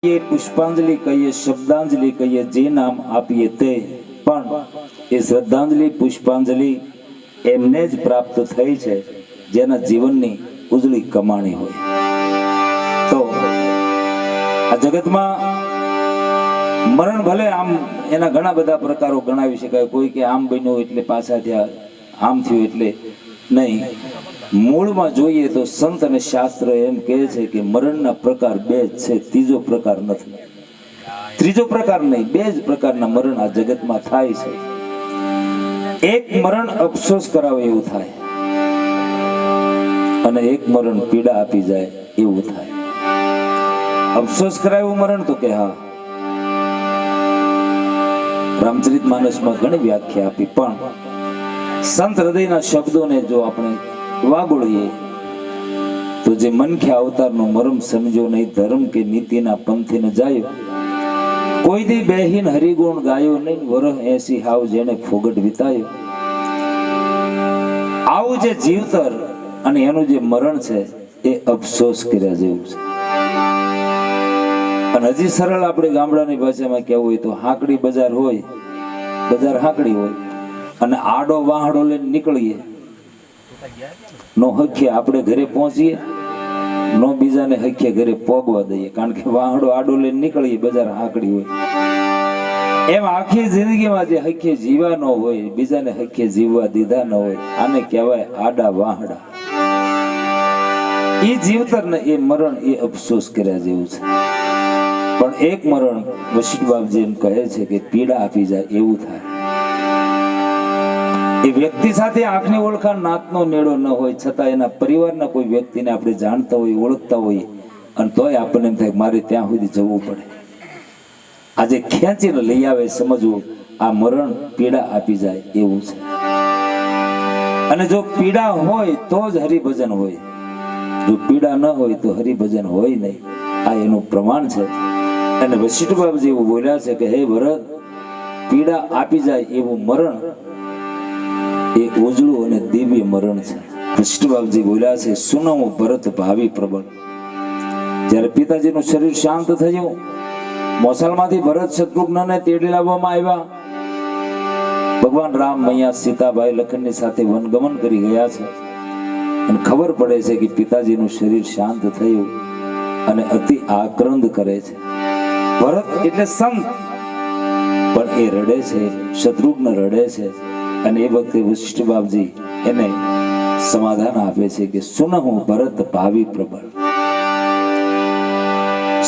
ये पुष्पांजलि कहिए शब्दांजलि कहिए जे नाम આપીએ તે પણ એ શ્રદ્ધાંજલિ પુષ્પાંજલિ એમને જ પ્રાપ્ત થઈ છે જેના જીવનની ઉજળી કમાણી હોય। તો આ જગતમાં મરણ ભલે આમ એના ઘણા બધા પ્રકારો ગણાવી શકાય। કોઈ કે આમ બન્યું એટલે પાછા થયા, આમ થયું એટલે નહીં। મૂળમાં જોઈએ તો સંત અને શાસ્ત્ર એમ કહે છે કે મરણના પ્રકાર બે જ છે, ત્રીજો પ્રકાર નથી। ત્રીજો પ્રકાર નહીં, બે જ પ્રકારના મરણ આ જગતમાં થાય છે। એક મરણ અફસોસ કરાવે એવું થાય અને એક મરણ પીડા આપી જાય એવું થાય। અફસોસ કરાયું મરણ તો કે હા, રામચરિતમાનસમાં ઘણી વ્યાખ્યા આપી, પણ સંત હૃદયના શબ્દોને જો આપણે વાગોળીએ તો જે મનખ્યા અવતારનો મરમ સમજો નહીં, ધર્મ કે નીતિના પંથે ન જાયો, કોઈ દી બેહીન હરિગુણ ગાયો નહીં, વરહ 80 હાવ જેને ફોગટ વિતાયો। આવું જે જીવતર અને એનું જે મરણ છે એ અફસોસ કર્યા જેવું છે। અને હજી સરળ આપણે ગામડાની ભાષામાં કહેવું હોય તો હાંકડી બજાર હોય, બજાર હાંકડી હોય અને આડો વાહડો લઈને નીકળીએ, નો હખ્યા આપણે ઘરે પહોંચીએ, નો બીજાને હખ્યા ઘરે પોગવા દઈએ, કારણ કે વાહડો આડો લઈને નીકળીએ, બજાર હાંકડી હોય। એમ આખી જિંદગીમાં જે હખ્યે જીવા ન હોય, બીજાને હખ્યે જીવવા દીધા ન હોય, આને કહેવાય આડા વાહડા। એ જીવતર ને એ મરણ એ અફસોસ કર્યા જેવું છે। પણ એક મરણ વશિષ્ઠ બાપજી એમ કહે છે કે પીડા આપી જાય એવું થાય। એ વ્યક્તિ સાથે આંખની ઓળખાણ, નાતનો નેડો ન હોય છતાં એના પરિવારના કોઈ વ્યક્તિને આપણે જાણતા હોય, ઓળખતા હોય, અને તોય આપણને એમ થાય મારે ત્યાં સુધી જવું પડે। આજે ખેંચીને લઈ આવે સમજવું આ મરણ પીડા આપી જાય એવું છે। અને જો પીડા હોય તો જ હરિભજન હોય, જો પીડા ન હોય તો હરિભજન હોય નહીં, આ એનું પ્રમાણ છે। અને વશિષ્ઠ બાપજી એવું બોલ્યા છે કે હે ભરત, પીડા આપી જાય એવું મરણ એ ઉજળું અને દિવ્ય મરણ છે। વશિષ્ઠ બાપજી બોલ્યા છે સુનવું ભરત ભાવિ પ્રબળ। જ્યારે પિતાજીનું શરીર શાંત થયું, મોસાલમાંથી ભરત શત્રુઘ્નને તેડી લાવવામાં આવ્યા, ભગવાન રામ મૈયા સીતાભાઈ લખનની સાથે વનગમન કરી ગયા છે, અને ખબર પડે છે કે પિતાજીનું શરીર શાંત થયું અને અતિ આક્રંદ કરે છે। ભરત એટલે સંત, પણ એ રડે છે, શત્રુઘ્ન રડે છે, અને એ વખતે વશિષ્ઠ બાપજી એને સમાધાન આપે છે કે સુનહુ ભરત ભાવિ પ્રબળ।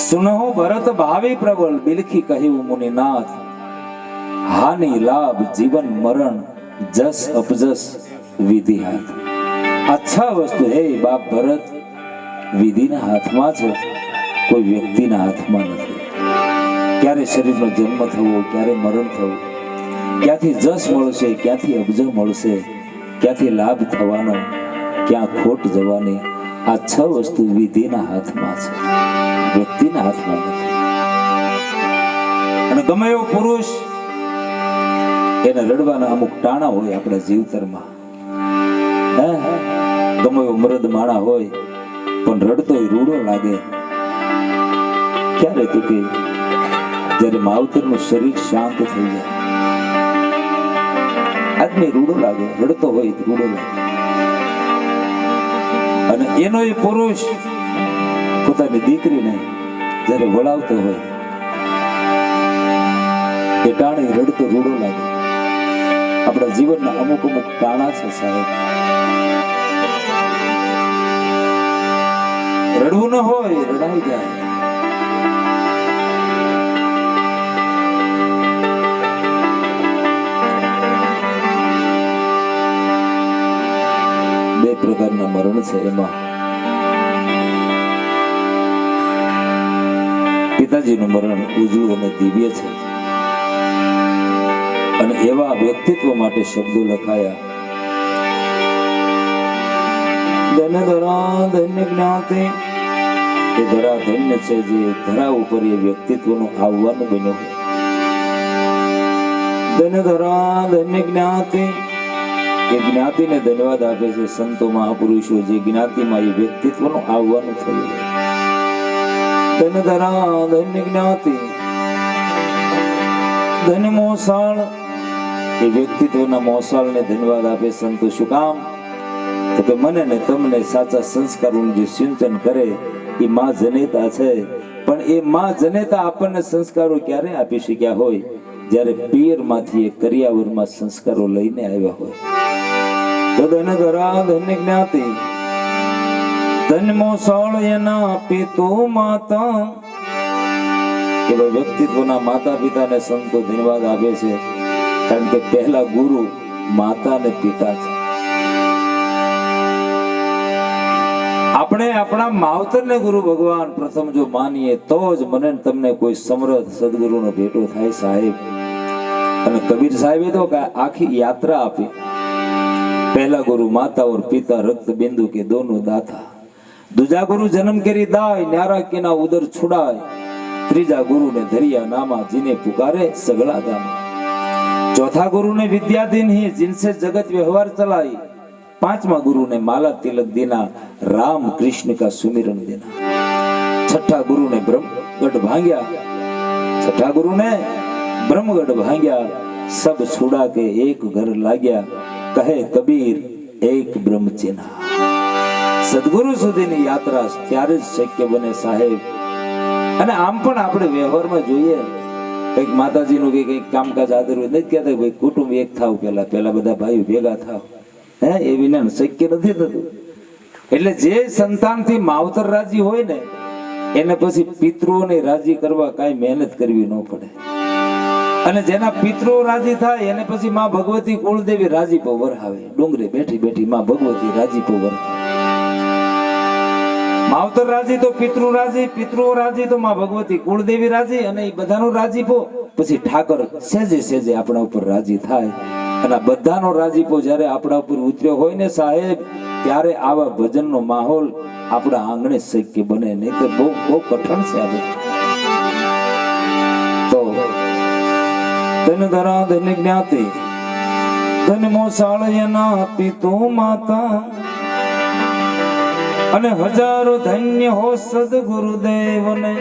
સુનહુ ભરત ભાવિ પ્રબળ, બિલખી કહ્યું મુનિનાથ, હાનિ લાભ જીવન મરણ જસ અપજસ વિધિ હાથ। આ 6 વસ્તુ હે બાપ ભરત વિધિના હાથમાં છે, કોઈ વ્યક્તિના હાથમાં નથી। ક્યારે શરીરનો જન્મ થવો, ક્યારે મરણ થવું, ક્યાંથી જસ મળશે, ક્યાંથી અબજ મળશે, ક્યાંથી લાભ થવાનો, ક્યાં ખોટ જવાની, આ 6 વસ્તુ વિધિના હાથમાં છે, વ્યક્તિના હાથમાં નથી। અને ગમે એવો પુરુષ એને રડવાના અમુક ટાણા હોય આપણા જીવતરમાં, ગમે એવો મરદ માણા હોય પણ રડતો રૂડો લાગે, ક્યારે તો કે જ્યારે માવતરનું શરીર શાંત થઈ જાય, આદમી રૂડો લાગે, રડતો હોય તો રૂડો લાગે। અને એનો એ પુરુષ પોતાની દીકરીને જ્યારે વળાવતો હોય એ ટાણે રડતો રૂડો લાગે। આપણા જીવનના અમુક અમુક ટાણા છે સાહેબ, રડવું ન હોય રડાઈ જાય। બે પ્રકારના મરણ છે, એમાં પિતાજીનું મરણ ઉજળું અને દિવ્ય છે, અને એવા વ્યક્તિત્વ માટે શબ્દો લખાયા, ધન ધરા ધન્ય જ્ઞાતિ, એ ધરા ધન્ય છે જે ધરા ઉપર એ વ્યક્તિત્વનું આવવાનું બન્યું। ધન ધરા ધન્ય જ્ઞાતિ, એ જ્ઞાતિને ધન્યવાદ આપે છે સંતો મહાપુરુષો, જે જ્ઞાતિમાં એ વ્યક્તિત્વનું આવવાનું થયું। ધન ધરા ધન્ય જ્ઞાતિ ધન મોસાળ એ વ્યક્તિત્વના મોસાળને ધન્યવાદ આપે સંતો. શું કામ? તો કે મને ને તમને સાચા સંસ્કારોનું જે સિંચન કરે એ માં જનેતા છે. પણ એ માં જનેતા આપણને સંસ્કારો ક્યારે આપી શક્યા હોય? જ્યારે પિયરમાંથી એ કરિયાવરમાં સંસ્કારો લઈને આવ્યા હોય. તો ધન ધરા ધન્ય જ્ઞાતિ ધન મોસાળ એના પિતો માતા. એવા વ્યક્તિત્વના માતા પિતાને સંતો ધન્યવાદ આપે છે, કારણ કે પહેલા ગુરુ માતા ને પિતા છે. આપણે આપણા માવતરને ગુરુ ભગવાન પ્રથમ જો માનીએ તો જ મને તમને કોઈ સમર્થ સદગુરુનો ભેટો થાય સાહેબ. અને કબીર સાહેબે તો આખી યાત્રા આપી. पहला गुरु माता और पिता रक्त बिंदु के दोनों दाता, दूजा गुरु जन्म केरी दाय न्यारा के ना उदर छुड़ाए, त्रीजा गुरु ने धरिया नामा जिन्हें पुकारे सगला दामा, चौथा गुरु ने विद्या दिन ही जिनसे जगत व्यवहार चलाई, पांचवा गुरु ने माला तिलक देना राम कृष्ण का सुमिरन देना, छठा गुरु ने ब्रह्मगढ़ भांग्या, छठा गुरु ने ब्रह्मगढ़ भांग्या, सब छुड़ा के एक घर लाग्या, कहे कबीर एक ब्रह्म चिन्हा। सदगुरु सुधीनी यात्रा त्यारे ज शक्य बने साहेब। અને આમ પણ આપણે વ્યવહારમાં જોઈએ કંઈક માતાજીનું કે કંઈક કામકાજ આદર હોય નથી કહેતા ભાઈ કુટુંબ એક થાવ, પહેલા બધા ભાઈઓ ભેગા થાવ, હે એ વિના શક્ય નથી થતું. એટલે જે સંતાનથી માવતર રાજી હોય ને એને પછી પિતૃઓને રાજી કરવા કાંઈ મહેનત કરવી ન પડે, અને જેના પિતૃઓ રાજી થાય એને પછી માં ભગવતી કુળદેવી રાજીપો વરહાવે, ડુંગરે બેઠી બેઠી માં ભગવતી રાજીપો વરહાવે. માવતર રાજી તો પિતૃ રાજી, પિતૃઓ રાજી તો માં ભગવતી કુળદેવી રાજી, અને એ બધાનો રાજીપો પછી ઠાકર સેજે સેજે આપણા ઉપર રાજી થાય. અને બધાનો રાજીપો જ્યારે આપણા ઉપર ઉતર્યો હોય ને સાહેબ, ત્યારે આવા ભજનનો માહોલ આપણા આંગણે શક્ય બને, નહીં તો બહુ બહુ કઠણ છે. આ તો ધન ધરા ધન જ્ઞાતિ ધન મોસાળયના પિતો માતા, અને હજારો ધન્ય હો સદગુરુદેવને,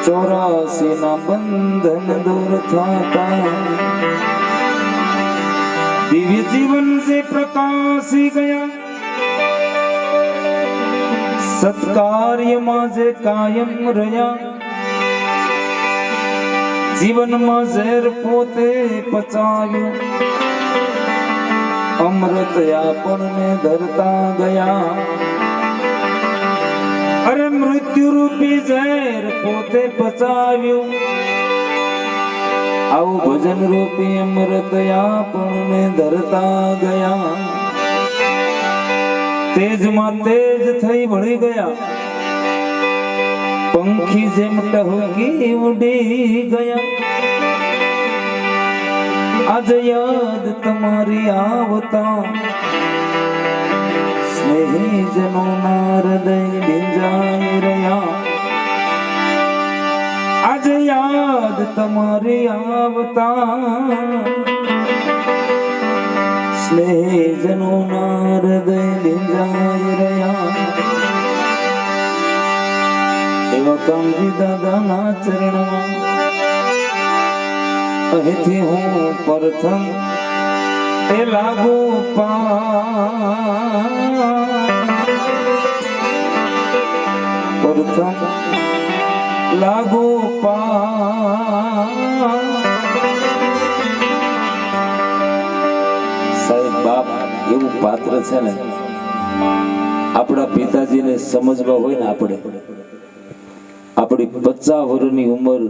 84 ના બંધન દૂર થતા, દિવ્ય જીવન से પ્રકાશી ગયા, સત્કાર્યમાં જે કાયમ રહ્યા, જીવનમાં ઝેર પોતે પચાવ્યું, અમૃત આપણને ધરતા ગયા. અરે મૃત્યુ રૂપી ઝેર પોતે પચાવ્યું, આવું ભજન રૂપી અમૃત આપણને ધરતા ગયા. તેજમાં તેજ થઈ વળી ગયા, પંખી જેમ ટહુકી ઉડી ગયા. આજ યાદ તમારી આવતા, સ્નેહી જનો ના હૃદય ભીંજાઈ રહ્યા. આજ યાદ તમારી આવતા, સ્નેહી જનો ના હૃદય ભીંજાઈ રહ્યા. એવા કામજી દાદાના ચરણમાં અહીંથી હું પ્રથમ એ લાગુ પ્રથમ લાગુ સાહેબ બાપ એવું પાત્ર છે ને, આપણા પિતાજીને સમજવા હોય ને આપણે, આપણી 50 વર્ષની ઉંમર,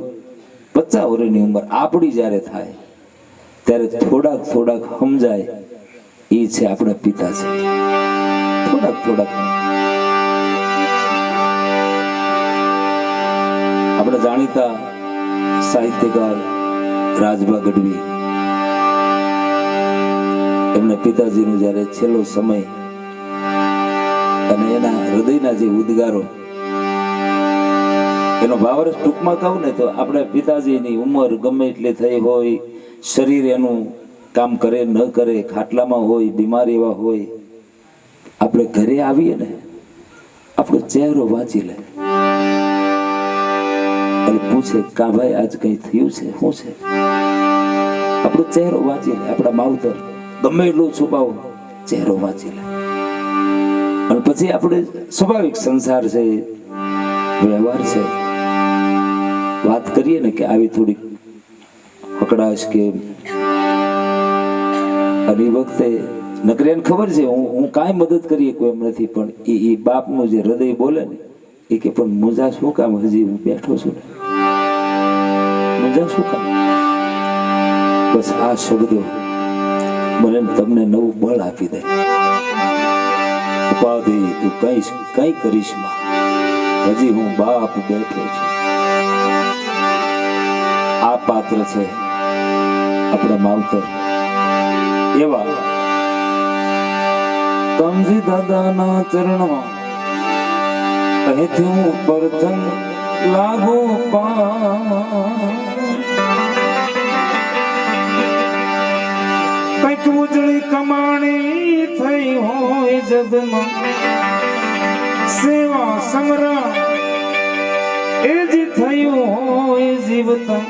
50 વર્ષની ઉંમર આપણી જ્યારે થાય ત્યારે થોડાક સમજાય એ છે આપણા પિતાજી. થોડાક આપણે જાણીતા સાહિત્યકાર રાજભા ગઢવી, એમના પિતાજીનો જ્યારે છેલ્લો સમય અને એના હૃદયના જે ઉદ્ગારો, એનો ભાવાર્થ ટૂંકમાં કહું ને તો આપણા પિતાજીની ઉંમર ગમે એટલી થઈ હોય, શરીર એનું કામ કરે ન કરે, ખાટલામાં હોય, બીમાર એવા હોય, આપણે ઘરે આવીએ ને આપણો ચહેરો વાંચી લે અને પૂછે કા ભાઈ આજ કઈ થયું છે શું છે? આપણો ચહેરો વાંચી લે. આપણા માવતર ગમે એટલું છુપાવો ચહેરો વાંચી લે. અને પછી આપણે સ્વાભાવિક સંસાર છે, વ્યવહાર છે, વાત કરીએ ને કે આવી થોડીક પકડાશ કે અને એ વખતે નકરિયાને ખબર છે હું કાંઈ મદદ કરીએ કોઈ એમ નથી, પણ એ બાપનું જે હૃદય બોલે ને એ કે પણ મુજા શું કામ, હજી હું બેઠો છું ને, મુજા શું કામ? બસ આ શબ્દો મને તમને નવું બળ આપી દે. ઉપાધિ તું કઈ કરીશ માં, હજી હું બાપ બેઠો છું. આ પાત્ર છે આપણા માવતર એવા કામજી દાદાના ચરણમાં અહીંથી હું પ્રથમ લાગુ કઈક ઉજળી કમાણી થઈ હોય જગમાં, સેવા સંગ્રામ એ જ થયું હોય જીવતા.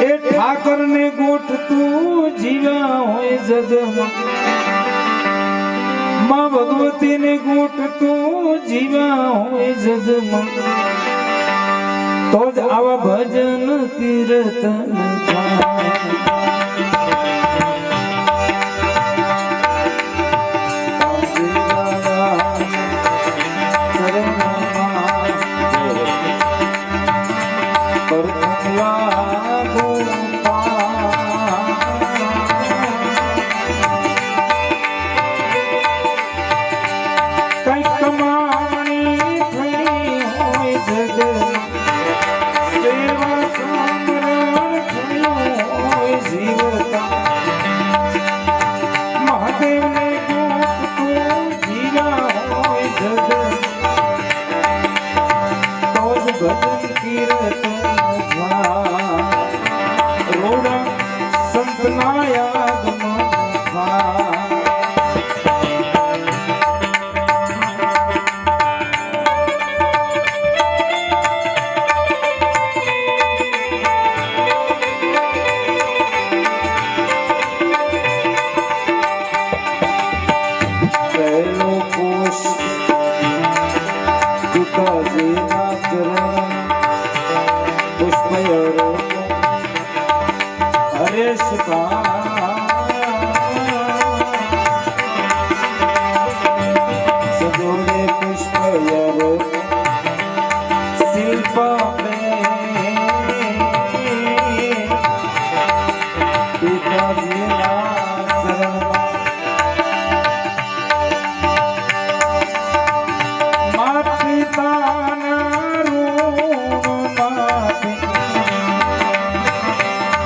એ ઠાકર ને ગોઠ તું જીવ્યા હોય જગમાં, માં ભગવતી ને ગોઠ તું જીવ્યા હોય જગમાં, તો જ આવા ભજન કીર્તન થાય.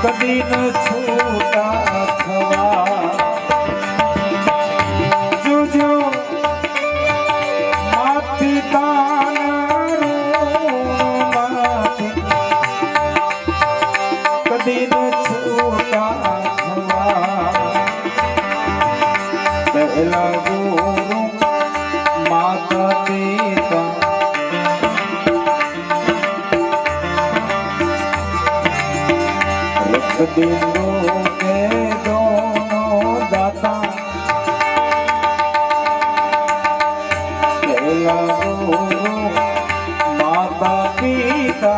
કદી ન છૂટા થવા જોજો માથી કદી ન છૂટા થવા પહેલા ગુરુ માતા પિતા बिंदु के दोनों दाता पहला गुरु माता पिता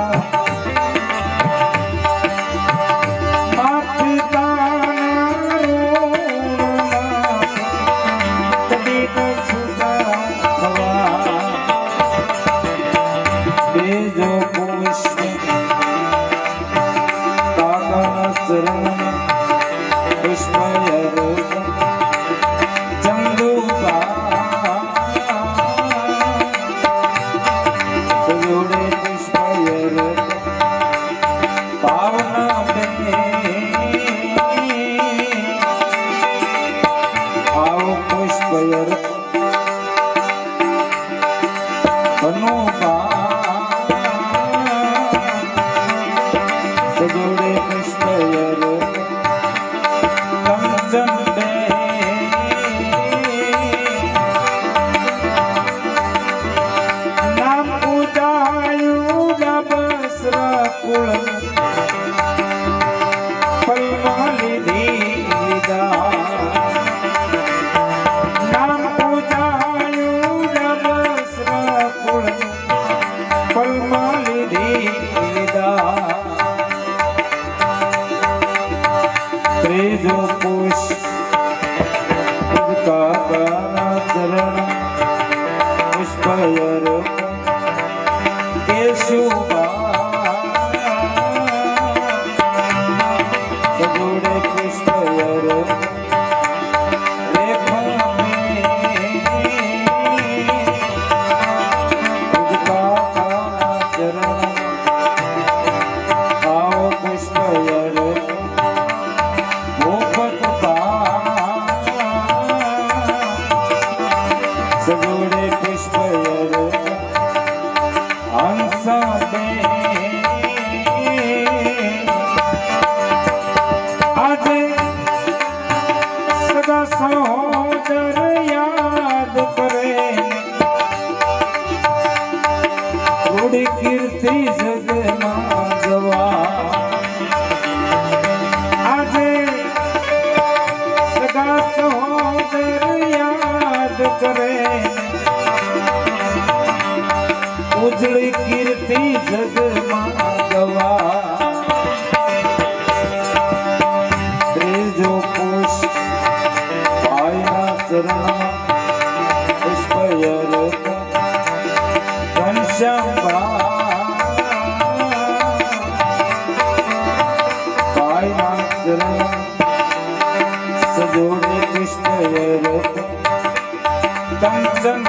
કેશુબા સગુડે પુષ્પયર કીર્તિ જગમાં ગવા આજે સદા સહોદર યાદ કરે ઉજળી કીર્તિ જગમાં ગવા ત્રીજો પુષ્પ ભાઈના ચરણમાં પુષ્પયર ઘનશ્યામ સજોડે કૃષ્ણયર કંચન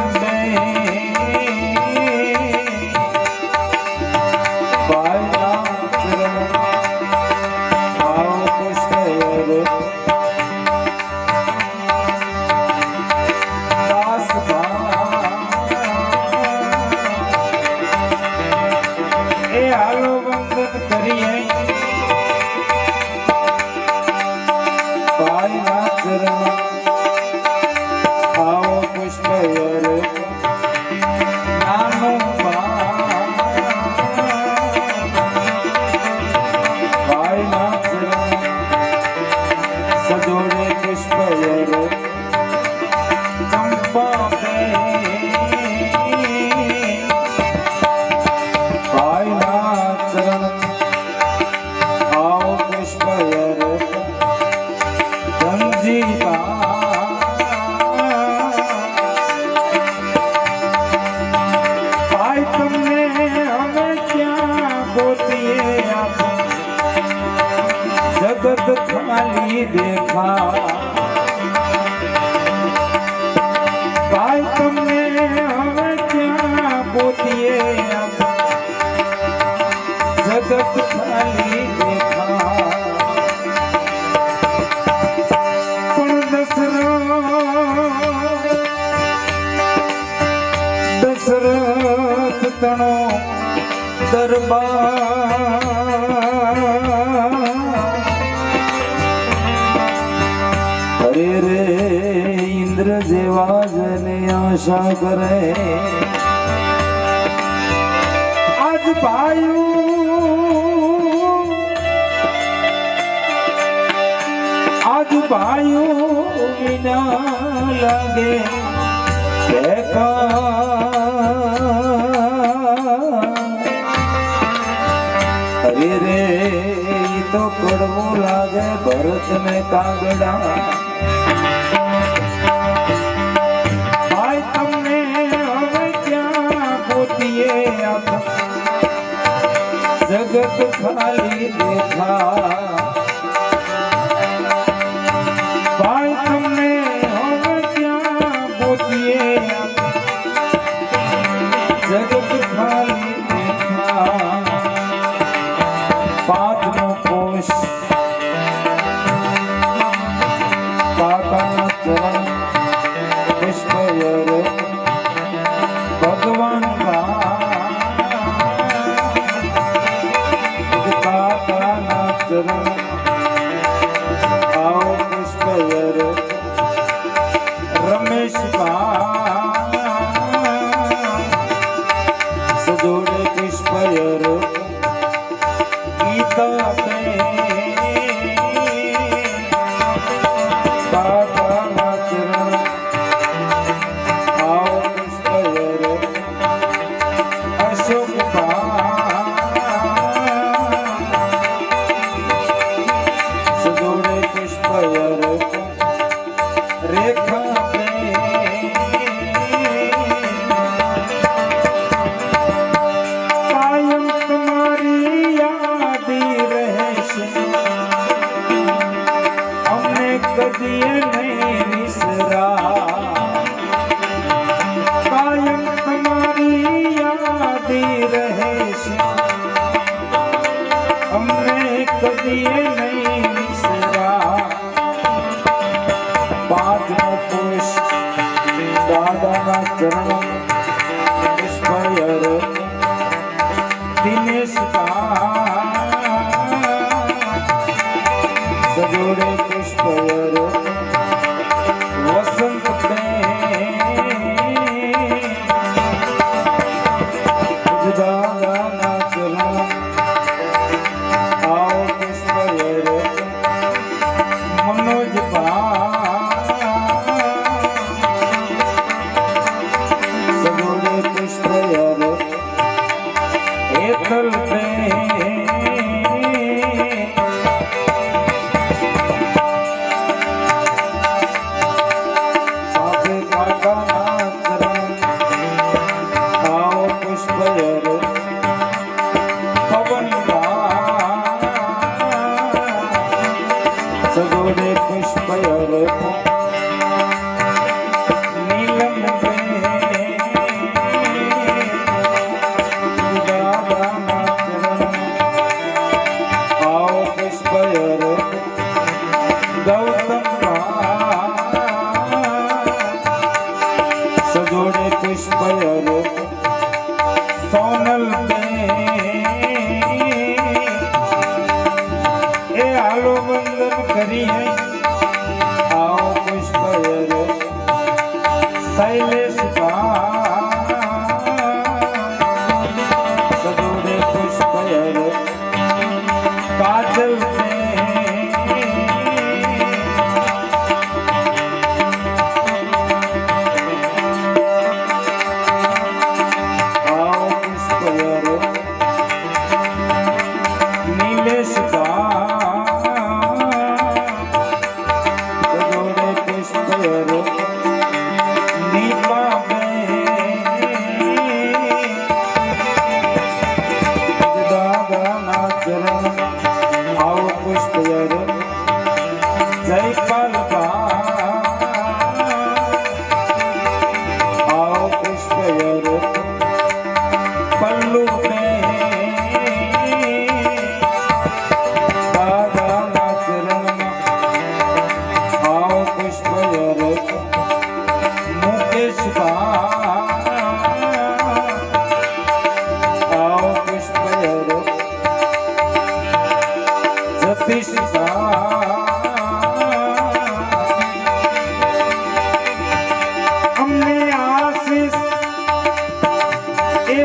જગત ખાલી દેખા ભાઈ તમને હવે ક્યાં પોતીએ જગત ખાલી દેખા પણ દશરથ તણો દરબાર હરે રે ઇન્દ્ર જેવા જને આશા કરે આજ ભાઈઓ વિના લાગે અરે રે તો કડવું લાગે ભરત ને કાગડા ભાઈ તમને હવે ક્યાં પોતીએ જગત ખાલી દેખા ભાઈ તમને હવે ક્યાં પોતીએ જગત ખાલી દેખા પાંચમો કોષ કાકાના ચરણ પુષ્પયર ભગવાન કાકાના ચરણ આવો પુષ્પયર રમેશ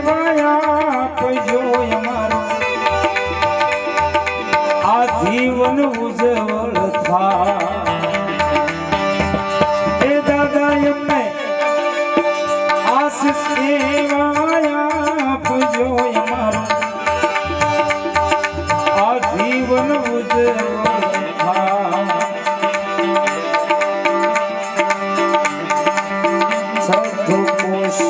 સેવાયા પજોય મારો આ જીવન ઉજવળ થા એ દાદા એમને આશીષ સેવાયા પજોય મારો આ જીવન ઉજવળ થા સૌ કોશ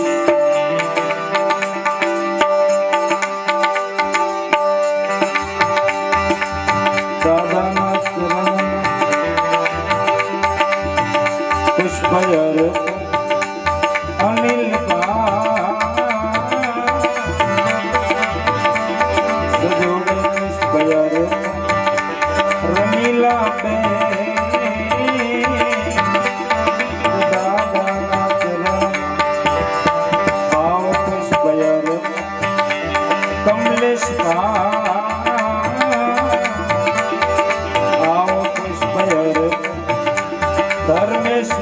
પુષ્પયર અનિલ સજોડે પુષ્પયર રમીલા બે દાદાના ચરણ ભાવ પુષ્પયર કમલેશ ધર્મેશ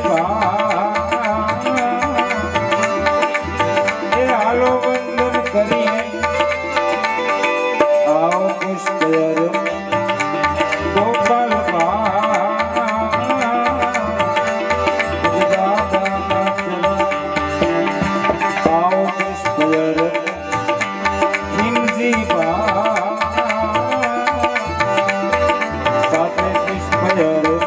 એ હાલો વંદન કરીએ આવો પુષ્પયર ગોપાલ આવો પુષ્પયર ખીમજી સાથે પુષ્પયર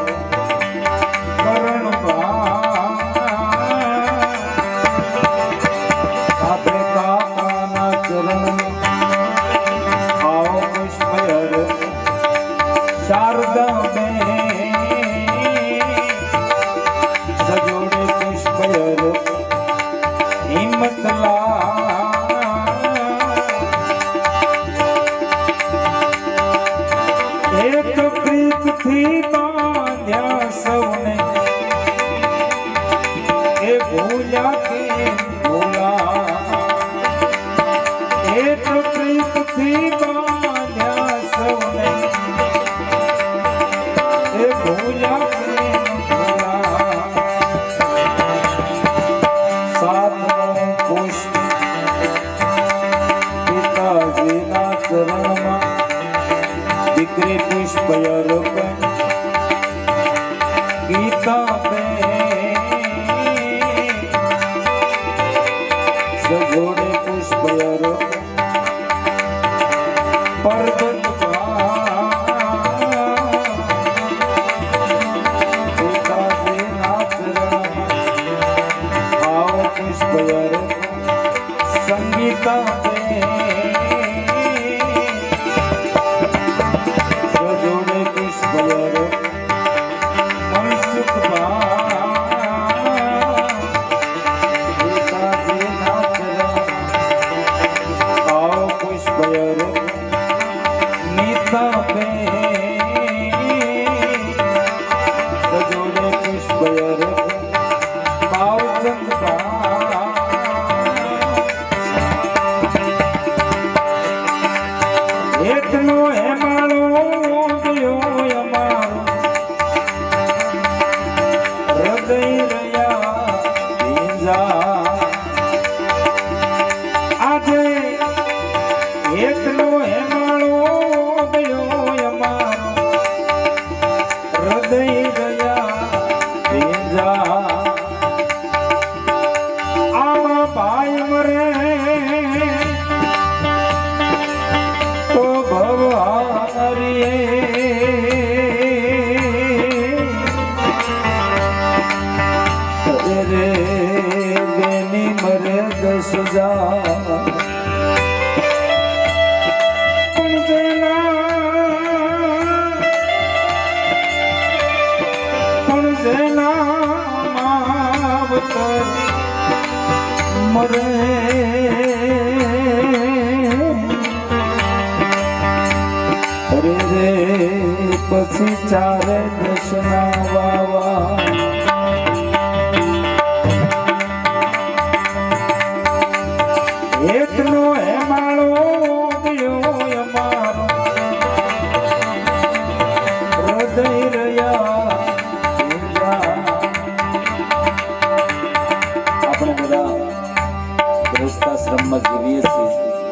શારદા બે સજોડે પુષ્પયર હિંમતલા એક પ્રીતથી બાંધ્યા સૌને એ ભૂલ્યા કે ભૂલા એક પ્રીતથી બાંધ્યા સૌને પિતાજીના ચરણમાં દીકરી પુષ્પયર ગીતા બે સજોડે પુષ્પયર પર્વત સંગીતા સજોડે પુષ્પયર મનસુખ આવો પુષ્પયર નીતા બે સજોડે પુષ્પયર ભાવચંદ એટલો હેમાળો ગયો અમારો હૃદય રહ્યા ભીંજા આજે એટલો હેમાળો ગયો અમારો હૃદય રહ્યા ભીંજા આવા ભાઈ મરે રે બેની મરે 10,000 પણ જેના માવતર મરે રે પછી ચારે દશના